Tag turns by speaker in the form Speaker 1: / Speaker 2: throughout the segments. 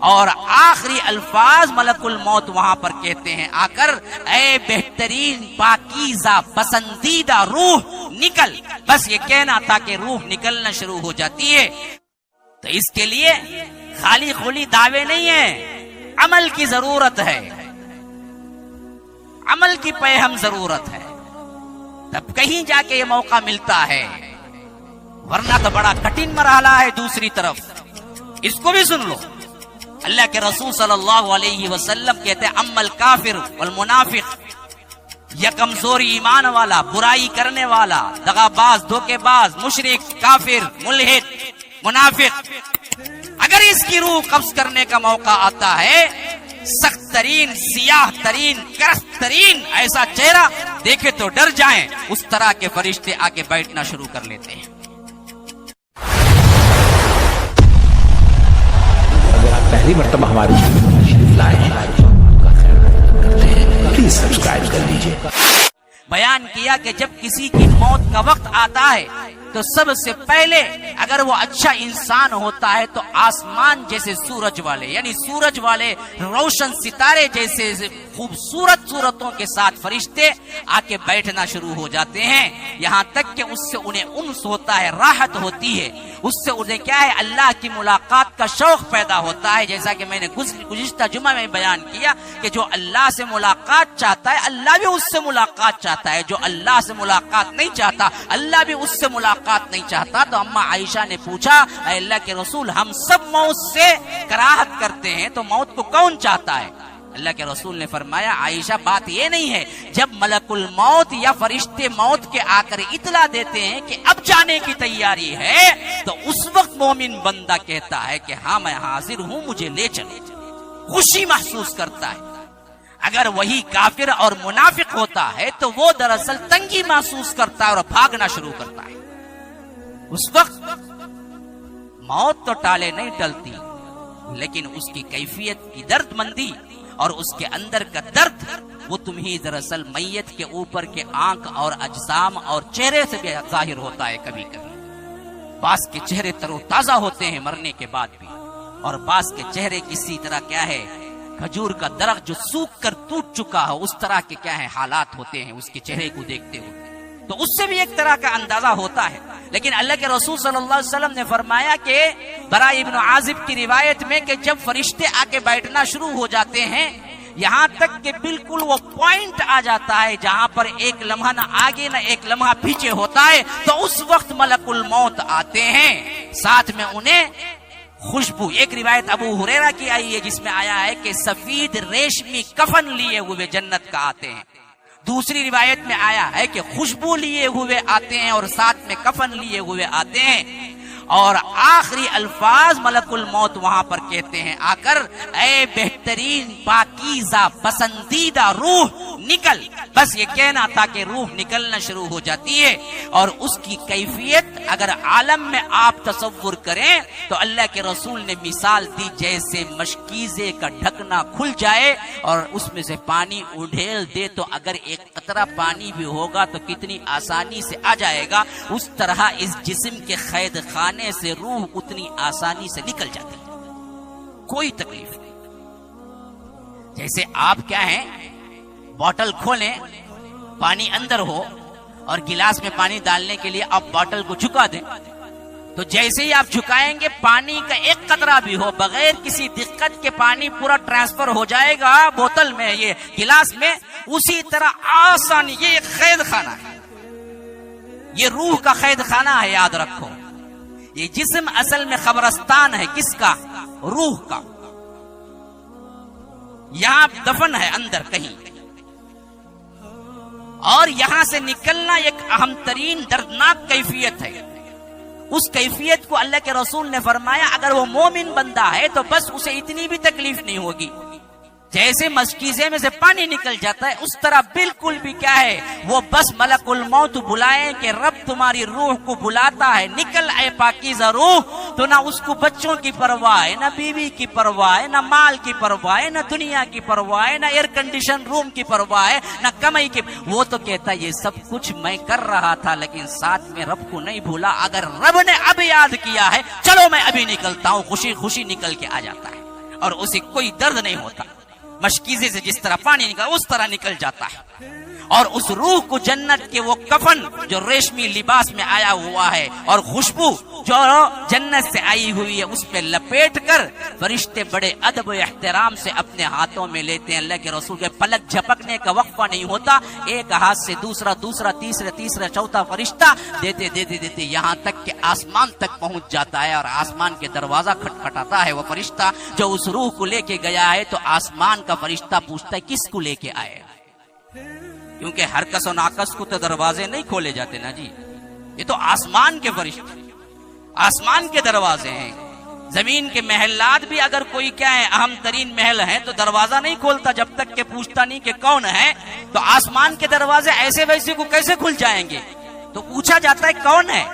Speaker 1: اور آخری الفاظ ملک الموت وہاں پر کہتے ہیں آ کر، اے بہترین پاکیزہ پسندیدہ روح نکل. بس یہ کہنا تھا کہ روح نکلنا شروع ہو جاتی ہے. تو اس کے لیے خالی خلی دعوے نہیں ہیں، عمل کی ضرورت ہے، عمل کی پہم ضرورت ہے، تب کہیں جا کے یہ موقع ملتا ہے، ورنہ تو بڑا کٹھن مرحلہ ہے. دوسری طرف اس کو بھی سن لو، اللہ کے رسول صلی اللہ علیہ وسلم کہتے ہیں اما الکافر والمنافق، یا کمزوری ایمان والا، برائی کرنے والا، دغاباز، دھوکے باز، مشرک، کافر، ملحد، منافق، اگر اس کی روح قبض کرنے کا موقع آتا ہے، سخت ترین، سیاہ ترین، کرخت ترین ایسا چہرہ دیکھے تو ڈر جائیں، اس طرح کے فرشتے آ کے بیٹھنا شروع کر لیتے ہیں.
Speaker 2: اگر آپ پہلی مرتبہ ہمارے چینل پر تشریف لائے ہیں، پلیز سبسکرائب کر لیجیے.
Speaker 1: بیان کیا کہ جب کسی کی موت کا وقت آتا ہے تو سب سے پہلے اگر وہ اچھا انسان ہوتا ہے تو آسمان جیسے سورج والے، یعنی سورج والے روشن ستارے جیسے خوبصورت صورتوں کے ساتھ فرشتے آ کے بیٹھنا شروع ہو جاتے ہیں، یہاں تک کہ اس سے انہیں انس ہوتا ہے، راحت ہوتی ہے، اس سے انہیں کیا ہے، اللہ کی ملاقات کا شوق پیدا ہوتا ہے. جیسا کہ میں نے گزشتہ جمعہ میں بیان کیا کہ جو اللہ سے ملاقات چاہتا ہے اللہ بھی اس سے ملاقات چاہتا ہے، جو اللہ سے ملاقات نہیں چاہتا اللہ بھی اس سے ملاقات نہیں چاہتا. تو اما عائشہ نے پوچھا، اے اللہ کے رسول، ہم سب موت سے کراہت کرتے ہیں تو موت کو کون چاہتا ہے؟ اللہ کے رسول نے فرمایا، عائشہ بات یہ نہیں ہے، جب ملک الموت یا فرشتے موت کے آ کر اطلاع دیتے ہیں کہ اب جانے کی تیاری ہے تو اس وقت مومن بندہ کہتا ہے کہ ہاں میں حاضر ہوں، مجھے لے چلے، خوشی محسوس کرتا ہے. اگر وہی کافر اور منافق ہوتا ہے تو وہ دراصل تنگی محسوس کرتا ہے اور بھاگنا شروع کرتا ہے. اس وقت موت تو ٹالے نہیں ٹلتی، لیکن اس کی کیفیت کی درد مندی اور اس کے اندر کا درد وہ تمہیں دراصل میت کے اوپر کے آنکھ اور اجسام اور چہرے سے بھی ظاہر ہوتا ہے. کبھی کبھی بعض کے چہرے تر و تازہ ہوتے ہیں مرنے کے بعد بھی، اور بعض کے چہرے کسی طرح کیا ہے، کھجور کا درخت جو سوکھ کر ٹوٹ چکا ہو اس طرح کے کیا ہے حالات ہوتے ہیں اس کے چہرے کو دیکھتے ہوئے. تو اس سے بھی ایک طرح کا اندازہ ہوتا ہے. لیکن اللہ کے رسول صلی اللہ علیہ وسلم نے فرمایا کہ برا ابن عازب کی روایت میں کہ جب فرشتے آ کے بیٹھنا شروع ہو جاتے ہیں، یہاں تک کہ بالکل وہ پوائنٹ آ جاتا ہے جہاں پر ایک لمحہ نہ آگے نہ ایک لمحہ پیچھے ہوتا ہے، تو اس وقت ملک الموت آتے ہیں، ساتھ میں انہیں خوشبو. ایک روایت ابو ہریرہ کی آئی ہے جس میں آیا ہے کہ سفید ریشمی کفن لیے ہوئے جنت کا آتے ہیں. دوسری روایت میں آیا ہے کہ خوشبو لیے ہوئے آتے ہیں اور ساتھ میں کفن لیے ہوئے آتے ہیں. اور آخری الفاظ ملک الموت وہاں پر کہتے ہیں آ کر، اے بہترین پاکیزہ پسندیدہ روح نکل. بس یہ کہنا تھا کہ روح نکلنا شروع ہو جاتی ہے. اور اس کی کیفیت اگر عالم میں آپ تصور کریں تو اللہ کے رسول نے مثال دی جیسے مشکیزے کا ڈھکنا کھل جائے اور اس میں سے پانی اڈھیل دے تو اگر ایک قطرہ پانی بھی ہوگا تو کتنی آسانی سے آ جائے گا، اس طرح اس جسم کے قید خانے سے روح اتنی آسانی سے نکل جاتی ہے، کوئی تکلیف نہیں. جیسے آپ کیا ہیں، بوتل کھولیں، پانی اندر ہو اور گلاس میں پانی ڈالنے کے لیے آپ بوتل کو جھکا دیں، تو جیسے ہی آپ جھکائیں گے پانی کا ایک قطرہ بھی ہو بغیر کسی دقت کے پانی پورا ٹرانسفر ہو جائے گا بوتل میں، یہ گلاس میں. اسی طرح آسانی، یہ ایک قید خانہ ہے، یہ روح کا قید خانہ ہے. یاد رکھو، یہ جسم اصل میں قبرستان ہے، کس کا؟ روح کا. یہاں دفن ہے اندر کہیں، اور یہاں سے نکلنا ایک اہم ترین دردناک کیفیت ہے. اس کیفیت کو اللہ کے رسول نے فرمایا اگر وہ مومن بندہ ہے تو بس اسے اتنی بھی تکلیف نہیں ہوگی. جیسے مشکیزے میں سے پانی نکل جاتا ہے اس طرح بالکل بھی کیا ہے، وہ بس ملک الموت بلائیں کہ رب تمہاری روح کو بلاتا ہے، نکل اے پاکیزہ روح. تو نہ اس کو بچوں کی پرواہ ہے، نہ بیوی کی پرواہ ہے، نہ مال کی پرواہ ہے، نہ دنیا کی پرواہ ہے، نہ ایئر کنڈیشن روم کی پرواہ ہے، نہ کمائی کی. وہ تو کہتا یہ سب کچھ میں کر رہا تھا لیکن ساتھ میں رب کو نہیں بھولا. اگر رب نے اب یاد کیا ہے چلو میں ابھی نکلتا ہوں، خوشی خوشی نکل کے آ جاتا ہے. اور اسے کوئی درد نہیں ہوتا. مشکیزے سے جس طرح پانی نکلا اس طرح نکل جاتا ہے. اور اس روح کو جنت کے وہ کفن جو ریشمی لباس میں آیا ہوا ہے اور خوشبو جو جنت سے آئی ہوئی ہے اس پہ لپیٹ کر فرشتے بڑے ادب و احترام سے اپنے ہاتھوں میں لیتے ہیں. اللہ کے رسول کے پلک جھپکنے کا وقفہ نہیں ہوتا. ایک ہاتھ سے دوسرا تیسرا چوتھا فرشتہ دیتے دیتے دیتے یہاں تک کہ آسمان تک پہنچ جاتا ہے اور آسمان کے دروازہ کھٹکھٹاتا ہے وہ فرشتہ جو اس روح کو لے کے گیا ہے. تو آسمان کا فرشتہ پوچھتا ہے کس کو لے کے آئے؟ کیونکہ ہر کس و ناکس کو تو دروازے نہیں کھولے جاتے نا جی. یہ تو آسمان کے فرشتے آسمان کے دروازے ہیں. زمین کے محلات بھی اگر کوئی کیا ہے اہم ترین محل ہے تو دروازہ نہیں کھولتا جب تک کہ پوچھتا نہیں کہ کون ہے. تو آسمان کے دروازے ایسے ویسے کو کیسے کھل جائیں گے؟ تو پوچھا جاتا ہے کون ہے.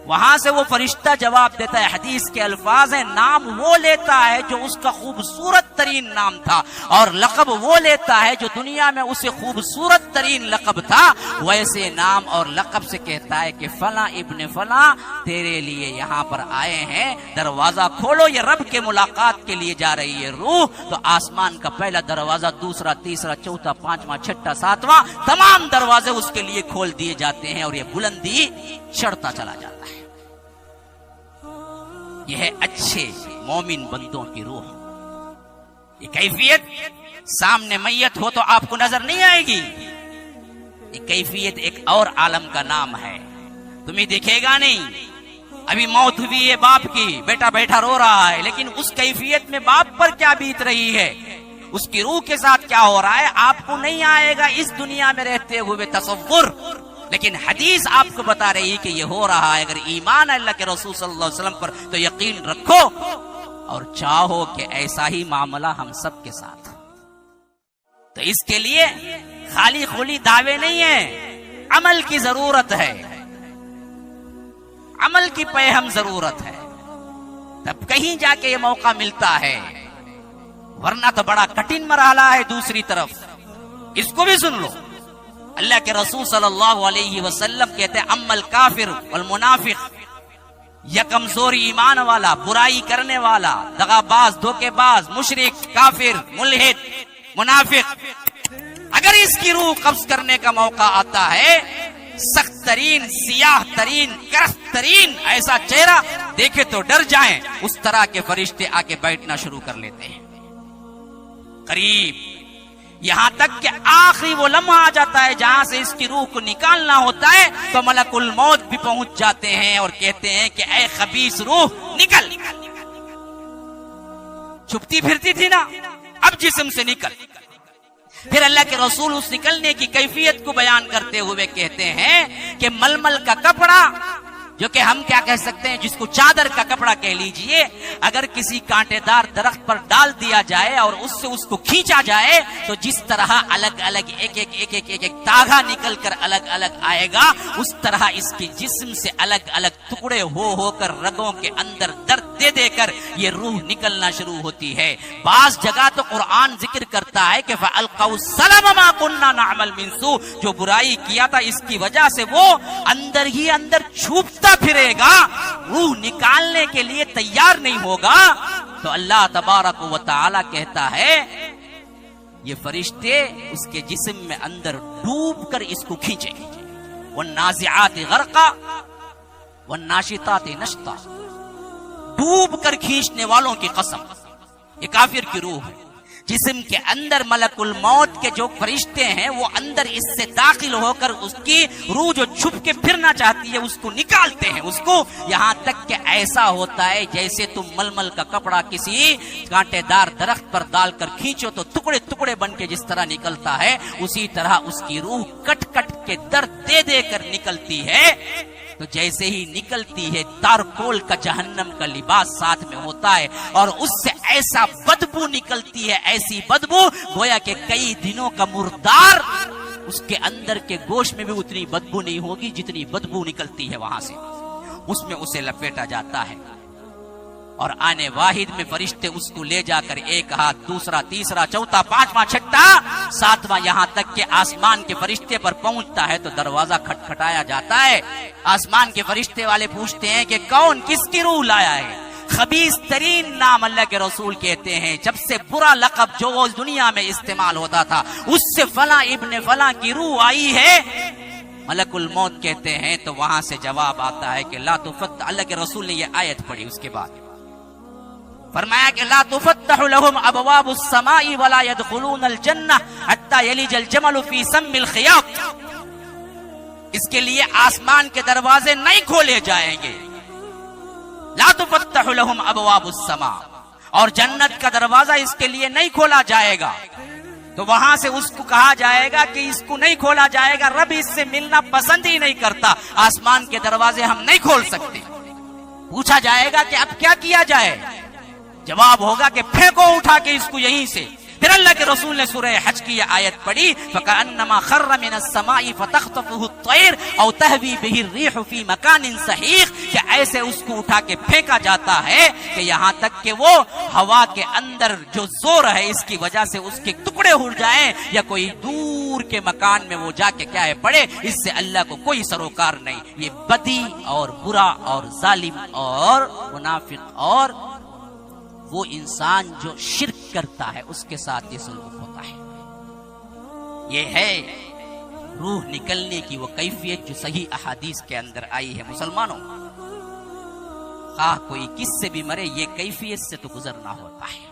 Speaker 1: وہاں سے وہ فرشتہ جواب دیتا ہے. حدیث کے الفاظ ہیں نام وہ لیتا ہے جو اس کا خوبصورت ترین نام تھا اور لقب وہ لیتا ہے جو دنیا میں اسے خوبصورت ترین لقب تھا. ویسے نام اور لقب سے کہتا ہے کہ فلاں ابن فلاں تیرے لیے یہاں پر آئے ہیں, دروازہ کھولو, یہ رب کے ملاقات کے لیے جا رہی ہے روح. تو آسمان کا پہلا دروازہ, دوسرا, تیسرا, چوتھا, پانچواں, چھٹا, ساتواں, تمام دروازے اس کے لیے کھول دیے جاتے ہیں اور یہ بلندی چڑھتا چلا جاتا ہے. یہ ہے اچھے مومن بندوں کی روح. یہ کیفیت سامنے میت ہو تو آپ کو نظر نہیں آئے گی. یہ کیفیت ایک اور عالم کا نام ہے, تمہیں دکھے گا نہیں. ابھی موت ہوئی ہے باپ کی, بیٹا بیٹھا رو رہا ہے, لیکن اس کیفیت میں باپ پر کیا بیت رہی ہے, اس کی روح کے ساتھ کیا ہو رہا ہے آپ کو نہیں آئے گا اس دنیا میں رہتے ہوئے تصور. لیکن حدیث آپ کو بتا رہی کہ یہ ہو رہا ہے. اگر ایمان اللہ کے رسول صلی اللہ علیہ وسلم پر تو یقین رکھو اور چاہو کہ ایسا ہی معاملہ ہم سب کے ساتھ. تو اس کے لیے خالی خلی دعوے نہیں ہیں, عمل کی ضرورت ہے, عمل کی پہم ضرورت ہے, تب کہیں جا کے یہ موقع ملتا ہے. ورنہ تو بڑا کٹھن مرحلہ ہے. دوسری طرف اس کو بھی سن لو, اللہ کے رسول صلی اللہ علیہ وسلم کہتے ہیں اما الکافر والمنافق, یا کمزور ایمان والا, برائی کرنے والا, دغاباز, دھوکے باز, مشرک, کافر, ملحد, منافق, اگر اس کی روح قبض کرنے کا موقع آتا ہے, سخت ترین, سیاہ ترین, کرخت ترین ایسا چہرہ دیکھے تو ڈر جائیں, اس طرح کے فرشتے آ کے بیٹھنا شروع کر لیتے ہیں قریب. یہاں تک کہ آخری وہ لمحہ آ جاتا ہے جہاں سے اس کی روح کو نکالنا ہوتا ہے تو ملک الموت بھی پہنچ جاتے ہیں اور کہتے ہیں کہ اے خبیث روح نکل. چھپتی پھرتی تھی نا, اب جسم سے نکل. پھر اللہ کے رسول اس نکلنے کی کیفیت کو بیان کرتے ہوئے کہتے ہیں کہ ململ کا کپڑا, جو کہ ہم کیا کہہ سکتے ہیں, جس کو چادر کا کپڑا کہہ لیجئے, اگر کسی کانٹے دار درخت پر ڈال دیا جائے اور اس سے اس کو کھینچا جائے تو جس طرح الگ الگ ایک تاغا نکل کر الگ الگ آئے گا, اس طرح اس کے جسم سے الگ الگ ٹکڑے ہو کر رگوں کے اندر درد دے دے کر یہ روح نکلنا شروع ہوتی ہے. بعض جگہ تو قرآن ذکر کرتا ہے کہ فَأَلْقَوْا السَّلَمَ مَا كُنَّا نَعْمَلْ مِنْ سُوءٍ, جو برائی کیا تھا اس کی وجہ سے وہ اندر ہی اندر چھپتا پھرے گا, روح نکالنے کے لیے تیار نہیں ہوگا. تو اللہ تبارک و تعالی کہتا ہے یہ فرشتے اس کے جسم میں اندر ڈوب کر اس کو کھینچیں. والنازعات غرقا والناشطات نشطا, ڈوب کر کھینچنے والوں کی قسم. یہ کافر کی روح ہے. جسم کے اندر ملک الموت کے جو فرشتے ہیں وہ اندر اس سے داخل ہو کر اس کی روح جو چھپ کے پھرنا چاہتی ہے اس کو نکالتے ہیں اس کو, یہاں تک کہ ایسا ہوتا ہے جیسے تم ململ کا کپڑا کسی کانٹے دار درخت پر ڈال کر کھینچو تو ٹکڑے ٹکڑے بن کے جس طرح نکلتا ہے, اسی طرح اس کی روح کٹ کٹ کے درد دے دے کر نکلتی ہے. تو جیسے ہی نکلتی ہے تارکول کا جہنم کا لباس ساتھ میں ہوتا ہے اور اس سے ایسا بدبو نکلتی ہے, ایسی بدبو گویا کہ کئی دنوں کا مردار اس کے اندر کے گوشت میں بھی اتنی بدبو نہیں ہوگی جتنی بدبو نکلتی ہے وہاں سے. اس میں اسے لپیٹا جاتا ہے اور آنے واحد میں فرشتے اس کو لے جا کر ایک ہاتھ, دوسرا, تیسرا, چوتھا, پانچواں, چھٹا, ساتواں, یہاں تک کہ آسمان کے فرشتے پر پہنچتا ہے تو دروازہ کھٹکھٹایا جاتا ہے. آسمان کے فرشتے والے پوچھتے ہیں کہ کون کس کی روح لایا ہے؟ خبیث ترین نام اللہ کے رسول کہتے ہیں، جب سے برا لقب جو اس دنیا میں استعمال ہوتا تھا، اس سے فلاں ابن فلاں کی روح آئی ہے، ملک الموت کہتے ہیں تو وہاں سے جواب آتا ہے کہ لا تفتح، اللہ کے رسول نے یہ آیت پڑھی، اس کے بعد فرمایا کہ لا تفتح لهم ابواب السماء ولا يدخلون الجنہ حتى يلج الجمل في سم الخياط، اس کے لیے آسمان کے دروازے نہیں کھولے جائیں گے، لا تفتح لهم ابواب السماء، اور جنت کا دروازہ اس کے لیے نہیں کھولا جائے گا، تو وہاں سے اس کو کہا جائے گا کہ اس کو نہیں کھولا جائے گا، رب اس سے ملنا پسند ہی نہیں کرتا، آسمان کے دروازے ہم نہیں کھول سکتے۔ پوچھا جائے گا کہ اب کیا کیا جائے؟ جواب ہوگا کہ پھینکو اٹھا کے اس کو یہیں سے۔ پھر اللہ کے رسول نے سورہ حج کی یہ آیت پڑھی، فَكَأَنَّمَا خَرَّ مِنَ السَّمَاءِ فَتَخْطَفُهُ الطَّيْرُ أَوْ تَهْوِي بِهِ الرِّيحُ فِي مَكَانٍ سَحِيقٍ، کہ ایسے اس کو اٹھا کے پھینکا جاتا ہے کہ یہاں تک کہ وہ ہوا کے اندر جو زور ہے اس کی وجہ سے اس کے ٹکڑے اڑ جائیں، یا کوئی دور کے مکان میں وہ جا کے کیا ہے پڑے، اس سے اللہ کو کوئی سروکار نہیں۔ یہ بدی اور برا اور ظالم اور منافق اور وہ انسان جو شرک کرتا ہے اس کے ساتھ یہ سلوک ہوتا ہے۔ یہ ہے روح نکلنے کی وہ کیفیت جو صحیح احادیث کے اندر آئی ہے۔ مسلمانوں، خواہ کوئی کس سے بھی مرے، یہ کیفیت سے تو گزرنا ہوتا ہے۔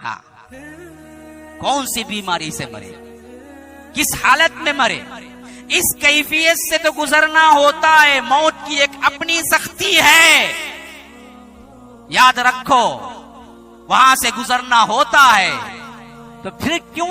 Speaker 1: ہاں، کون سی بیماری سے مرے، کس حالت میں مرے، اس کیفیت سے تو گزرنا ہوتا ہے۔ موت کی ایک اپنی سختی ہے، یاد رکھو، وہاں سے گزرنا ہوتا ہے، تو پھر کیوں